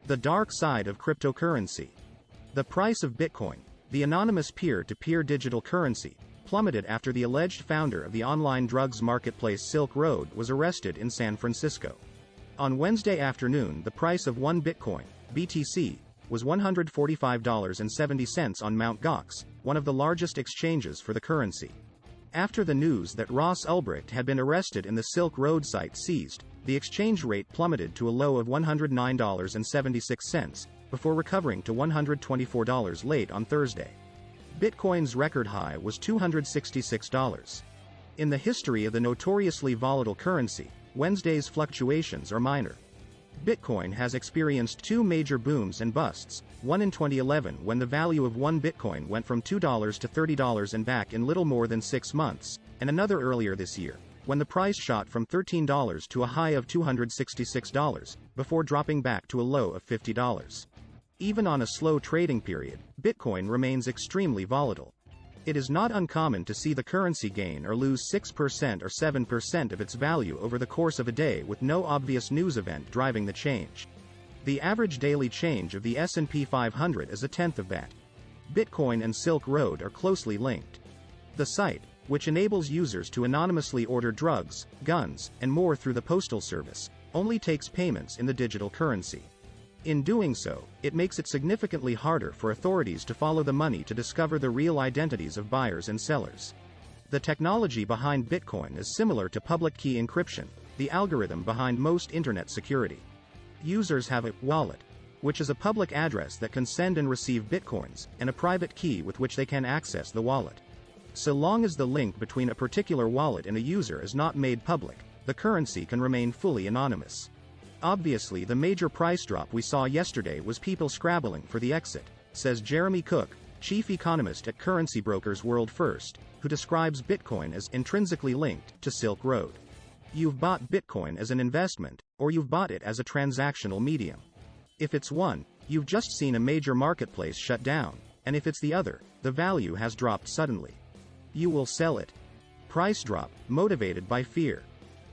The dark side of cryptocurrency. The price of Bitcoin, the anonymous peer-to-peer digital currency, plummeted after the alleged founder of the online drugs marketplace Silk Road was arrested in San Francisco. On Wednesday afternoon, the price of one Bitcoin, BTC, was $145.70 on Mt. Gox, one of the largest exchanges for the currency. After the news that Ross Ulbricht had been arrested and the Silk Road site seized, the exchange rate plummeted to a low of $109.76, before recovering to $124 late on Thursday. Bitcoin's record high was $266. In the history of the notoriously volatile currency, Wednesday's fluctuations are minor. Bitcoin has experienced two major booms and busts, one in 2011 when the value of one Bitcoin went from $2 to $30 and back in little more than 6 months, and another earlier this year, when the price shot from $13 to a high of $266, before dropping back to a low of $50. Even on a slow trading period, Bitcoin remains extremely volatile. It is not uncommon to see the currency gain or lose 6% or 7% of its value over the course of a day with no obvious news event driving the change. The average daily change of the S&P 500 is a tenth of that. Bitcoin and Silk Road are closely linked. The site, which enables users to anonymously order drugs, guns, and more through the postal service, only takes payments in the digital currency. In doing so, it makes it significantly harder for authorities to follow the money to discover the real identities of buyers and sellers. The technology behind Bitcoin is similar to public key encryption, the algorithm behind most internet security. Users have a wallet, which is a public address that can send and receive Bitcoins, and a private key with which they can access the wallet. So long as the link between a particular wallet and a user is not made public, the currency can remain fully anonymous. Obviously, the major price drop we saw yesterday was people scrabbling for the exit, says Jeremy Cook, chief economist at currency brokers World First, who describes Bitcoin as intrinsically linked to Silk Road. You've bought Bitcoin as an investment, or you've bought it as a transactional medium. If it's one, you've just seen a major marketplace shut down, and if it's the other, the value has dropped suddenly. You will sell it. Price drop, motivated by fear.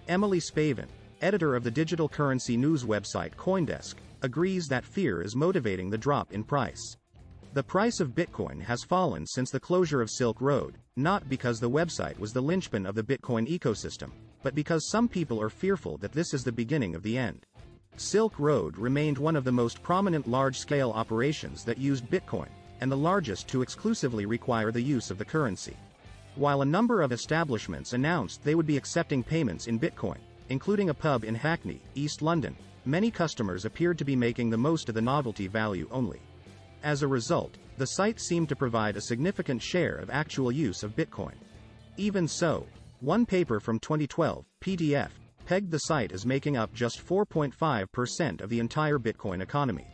Emily Spavin, editor of the digital currency news website CoinDesk, agrees that fear is motivating the drop in price. The price of Bitcoin has fallen since the closure of Silk Road, not because the website was the linchpin of the Bitcoin ecosystem, but because some people are fearful that this is the beginning of the end. Silk Road remained one of the most prominent large-scale operations that used Bitcoin, and the largest to exclusively require the use of the currency. While a number of establishments announced they would be accepting payments in Bitcoin, including a pub in Hackney, East London, many customers appeared to be making the most of the novelty value only. As a result, the site seemed to provide a significant share of actual use of Bitcoin. Even so, one paper from 2012, PDF, pegged the site as making up just 4.5% of the entire Bitcoin economy.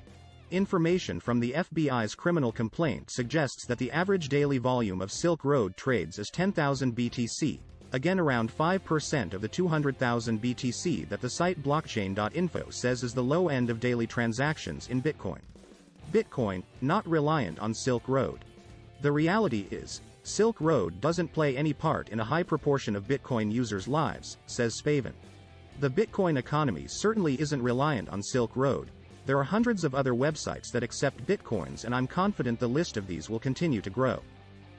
Information from the FBI's criminal complaint suggests that the average daily volume of Silk Road trades is 10,000 BTC, again around 5% of the 200,000 BTC that the site blockchain.info says is the low end of daily transactions in Bitcoin. Bitcoin, not reliant on Silk Road. The reality is, Silk Road doesn't play any part in a high proportion of Bitcoin users' lives, says Spavin. The Bitcoin economy certainly isn't reliant on Silk Road. There are hundreds of other websites that accept Bitcoins, and I'm confident the list of these will continue to grow.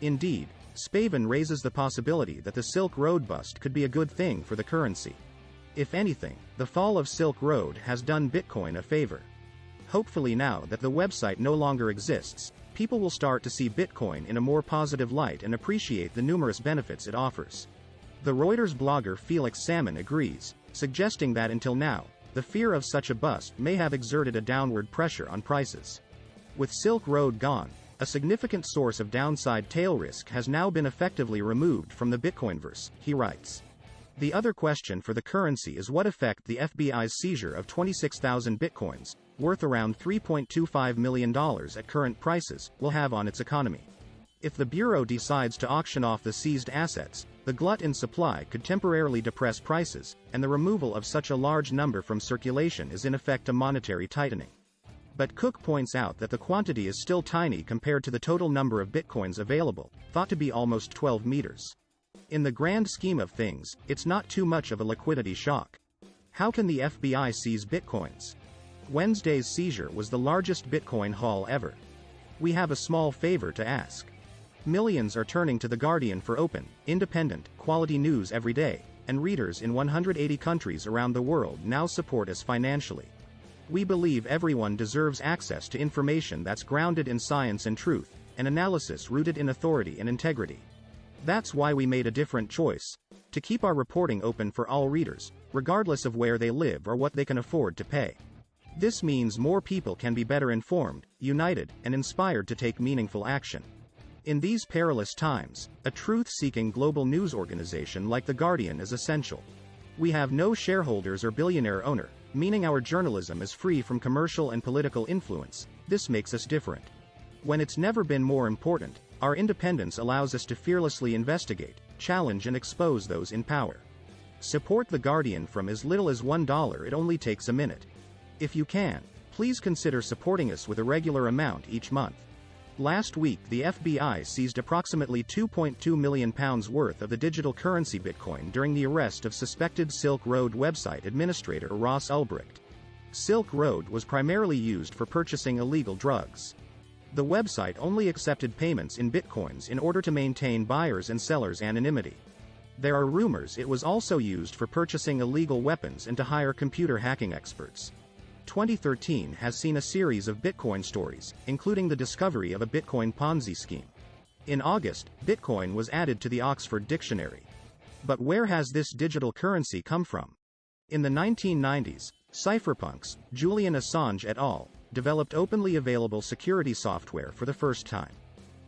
Indeed, Spavin raises the possibility that the Silk Road bust could be a good thing for the currency. If anything, the fall of Silk Road has done Bitcoin a favor. Hopefully now that the website no longer exists, people will start to see Bitcoin in a more positive light and appreciate the numerous benefits it offers. The Reuters blogger Felix Salmon agrees, suggesting that until now, the fear of such a bust may have exerted a downward pressure on prices. With Silk Road gone, a significant source of downside tail risk has now been effectively removed from the Bitcoinverse, he writes. The other question for the currency is what effect the FBI's seizure of 26,000 Bitcoins, worth around $3.25 million at current prices, will have on its economy. If the Bureau decides to auction off the seized assets, the glut in supply could temporarily depress prices, and the removal of such a large number from circulation is in effect a monetary tightening. But Cook points out that the quantity is still tiny compared to the total number of Bitcoins available, thought to be almost 12 meters. In the grand scheme of things, it's not too much of a liquidity shock. How can the FBI seize Bitcoins? Wednesday's seizure was the largest Bitcoin haul ever. We have a small favor to ask. Millions are turning to The Guardian for open, independent, quality news every day, and readers in 180 countries around the world now support us financially. We believe everyone deserves access to information that's grounded in science and truth, and analysis rooted in authority and integrity. That's why we made a different choice: to keep our reporting open for all readers, regardless of where they live or what they can afford to pay. This means more people can be better informed, united, and inspired to take meaningful action. In these perilous times, a truth-seeking global news organization like The Guardian is essential. We have no shareholders or billionaire owner, meaning our journalism is free from commercial and political influence. This makes us different. When it's never been more important, our independence allows us to fearlessly investigate, challenge, and expose those in power. Support The Guardian from as little as $1. It only takes a minute. If you can, please consider supporting us with a regular amount each month. Last week, the FBI seized approximately £2.2 million worth of the digital currency Bitcoin during the arrest of suspected Silk Road website administrator Ross Ulbricht. Silk Road was primarily used for purchasing illegal drugs. The website only accepted payments in Bitcoins in order to maintain buyers' and sellers' anonymity. There are rumors it was also used for purchasing illegal weapons and to hire computer hacking experts. 2013 has seen a series of Bitcoin stories, including the discovery of a Bitcoin Ponzi scheme. In August, Bitcoin was added to the Oxford Dictionary. But where has this digital currency come from? In the 1990s, cypherpunks, Julian Assange et al., developed openly available security software for the first time.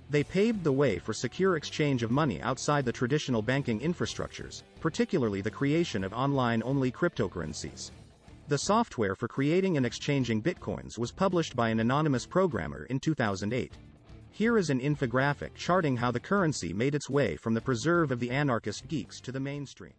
They paved the way for secure exchange of money outside the traditional banking infrastructures, particularly the creation of online-only cryptocurrencies. The software for creating and exchanging bitcoins was published by an anonymous programmer in 2008. Here is an infographic charting how the currency made its way from the preserve of the anarchist geeks to the mainstream.